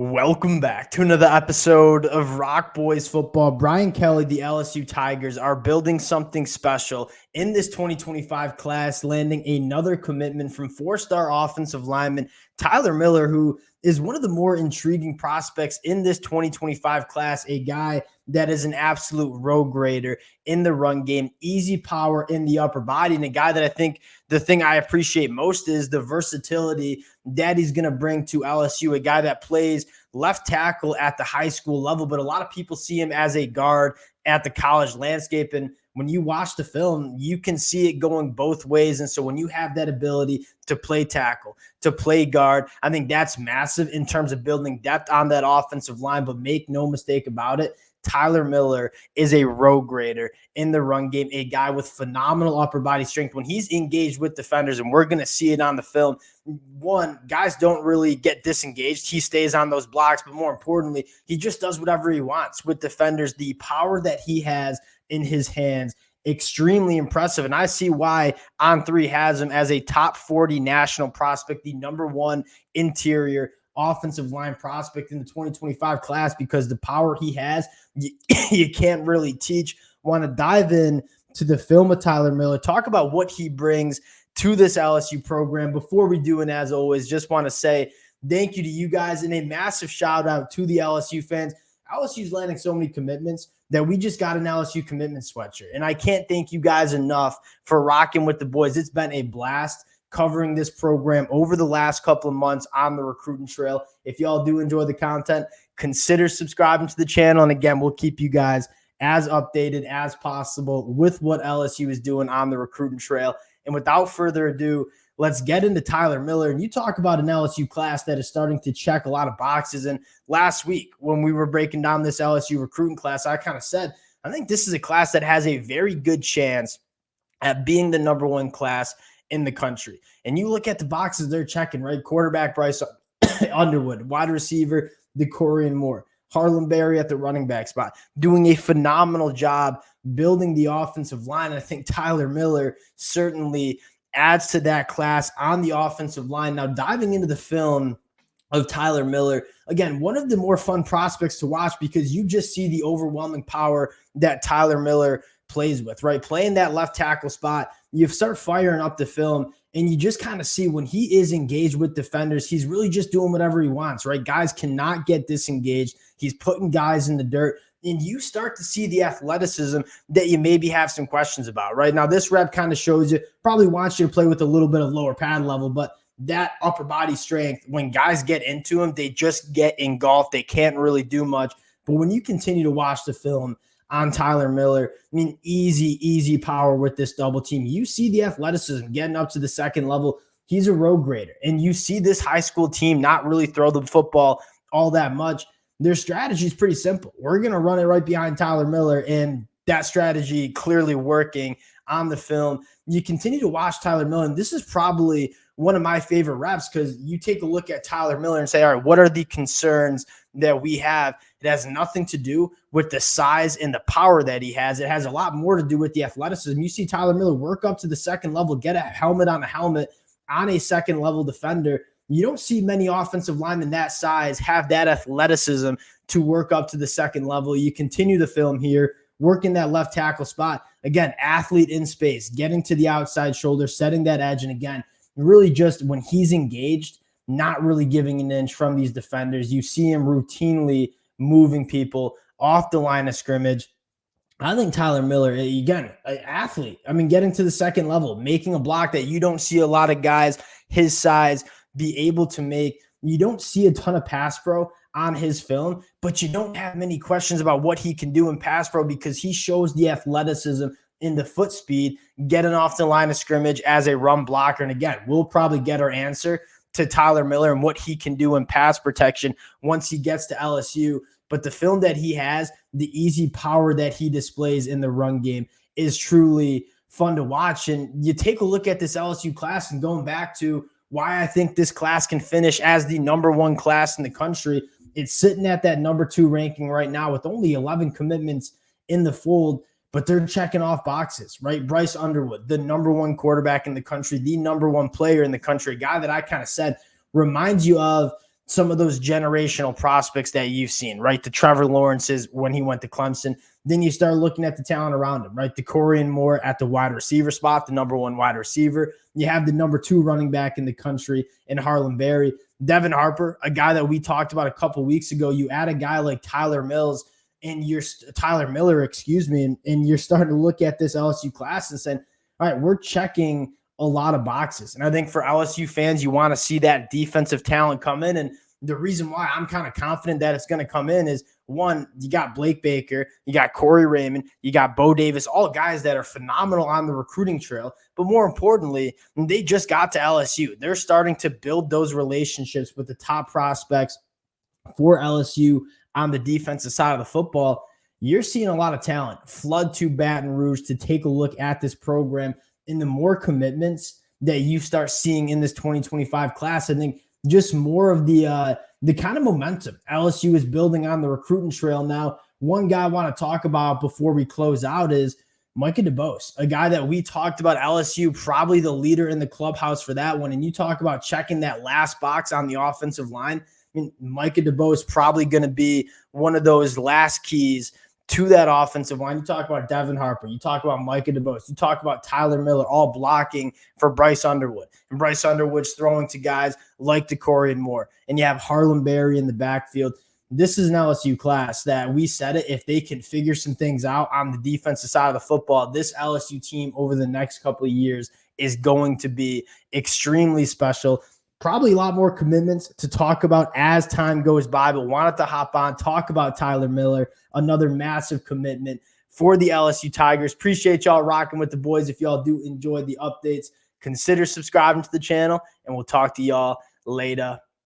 Welcome back to another episode of Rock Boys Football. Brian Kelly, the LSU Tigers, are building something special in this 2025 class, landing another commitment from four-star offensive lineman Tyler Miller, who is one of the more intriguing prospects in this 2025 class, a guy that is an absolute road grader in the run game, easy power in the upper body, and a guy that I think the thing I appreciate most is the versatility that he's going to bring to LSU, a guy that plays left tackle at the high school level, but a lot of people see him as a guard at the college landscape. And when you watch the film, you can see it going both ways. And so when you have that ability to play tackle, to play guard, I think that's massive in terms of building depth on that offensive line. But make no mistake about it, Tyler Miller is a road grader in the run game, a guy with phenomenal upper body strength. When he's engaged with defenders, and we're going to see it on the film, one, guys don't really get disengaged. He stays on those blocks, but more importantly, he just does whatever he wants with defenders. The power that he has in his hands, extremely impressive. And I see why On3 has him as a top 40 national prospect, the number one interior offensive line prospect in the 2025 class, because the power he has, you can't really teach. Want to dive in to the film of Tyler Miller, talk about what he brings to this LSU program. Before we do, and as always, just want to say thank you to you guys and a massive shout out to the LSU fans. LSU's landing so many commitments that we just got an LSU commitment sweatshirt. And I can't thank you guys enough for rocking with the boys. It's been a blast covering this program over the last couple of months on the recruiting trail. If y'all do enjoy the content, consider subscribing to the channel. And again, we'll keep you guys as updated as possible with what LSU is doing on the recruiting trail. And without further ado, let's get into Tyler Miller. And you talk about an LSU class that is starting to check a lot of boxes. And last week, when we were breaking down this LSU recruiting class, I kind of said, I think this is a class that has a very good chance at being the number one class in the country. And you look at the boxes they're checking, right? Quarterback Bryce Underwood, wide receiver DeCorian Moore, Harlan Berry at the running back spot, doing a phenomenal job building the offensive line. I think Tyler Miller certainly adds to that class on the offensive line. Now, diving into the film of Tyler Miller, again, one of the more fun prospects to watch, because you just see the overwhelming power that Tyler Miller plays with, right? Playing that left tackle spot, you start firing up the film, and you just kind of see when he is engaged with defenders, he's really just doing whatever he wants, right? Guys cannot get disengaged. He's putting guys in the dirt, and you start to see the athleticism that you maybe have some questions about, right? Now, this rep kind of shows you, probably wants you to play with a little bit of lower pad level, but that upper body strength, when guys get into him, they just get engulfed. They can't really do much. But when you continue to watch the film on Tyler Miller, I mean, easy power with this double team. You see the athleticism getting up to the second level. He's a road grader. And you see this high school team not really throw the football all that much. Their strategy is pretty simple. We're going to run it right behind Tyler Miller, and that strategy clearly working on the film. You continue to watch Tyler Miller, and this is probably one of my favorite reps, because you take a look at Tyler Miller and say, all right, what are the concerns that we have? It has nothing to do with the size and the power that he has. It has a lot more to do with the athleticism. You see Tyler Miller work up to the second level, get a helmet on a second level defender. You don't see many offensive linemen that size have that athleticism to work up to the second level. You continue the film here, working that left tackle spot. Again, athlete in space, getting to the outside shoulder, setting that edge. And again, really just when he's engaged, not really giving an inch from these defenders. You see him routinely moving people off the line of scrimmage. I think Tyler Miller, again, an athlete. I mean, getting to the second level, making a block that you don't see a lot of guys his size be able to make. You don't see a ton of pass pro on his film, but you don't have many questions about what he can do in pass pro, because he shows the athleticism in the foot speed, getting off the line of scrimmage as a run blocker. And again, we'll probably get our answer to Tyler Miller and what he can do in pass protection once he gets to LSU. But the film that he has, the easy power that he displays in the run game, is truly fun to watch. And you take a look at this LSU class, and going back to why I think this class can finish as the number one class in the country, it's sitting at that number 2 ranking right now with only 11 commitments in the fold, but they're checking off boxes, right? Bryce Underwood, the number 1 quarterback in the country, the number 1 player in the country, a guy that I kind of said reminds you of some of those generational prospects that you've seen, right? The Trevor Lawrences when he went to Clemson. Then you start looking at the talent around him, right? The Corian Moore at the wide receiver spot, the number one wide receiver. You have the number two running back in the country in Harlan Berry. Devin Harper, a guy that we talked about a couple weeks ago. You add a guy like Tyler Miller, and you're starting to look at this LSU class and saying, all right, we're checking a lot of boxes. And I think for LSU fans, you want to see that defensive talent come in. And the reason why I'm kind of confident that it's going to come in is, one, you got Blake Baker, you got Corey Raymond, you got Bo Davis, all guys that are phenomenal on the recruiting trail. But more importantly, they just got to LSU. They're starting to build those relationships with the top prospects for LSU on the defensive side of the football. You're seeing a lot of talent flood to Baton Rouge to take a look at this program. And the more commitments that you start seeing in this 2025 class, I think just more of the kind of momentum LSU is building on the recruiting trail now. One guy I want to talk about before we close out is Micah DeBose, a guy that we talked about LSU, probably the leader in the clubhouse for that one. And you talk about checking that last box on the offensive line. I mean, Micah DeBose is probably going to be one of those last keys to that offensive line. You talk about Devin Harper. You talk about Micah DeBose. You talk about Tyler Miller, all blocking for Bryce Underwood. And Bryce Underwood's throwing to guys like Corian Moore. And you have Harlan Berry in the backfield. This is an LSU class that we said it. If they can figure some things out on the defensive side of the football, this LSU team over the next couple of years is going to be extremely special. Probably a lot more commitments to talk about as time goes by, but wanted to hop on, talk about Tyler Miller, another massive commitment for the LSU Tigers. Appreciate y'all rocking with the boys. If y'all do enjoy the updates, consider subscribing to the channel, and we'll talk to y'all later.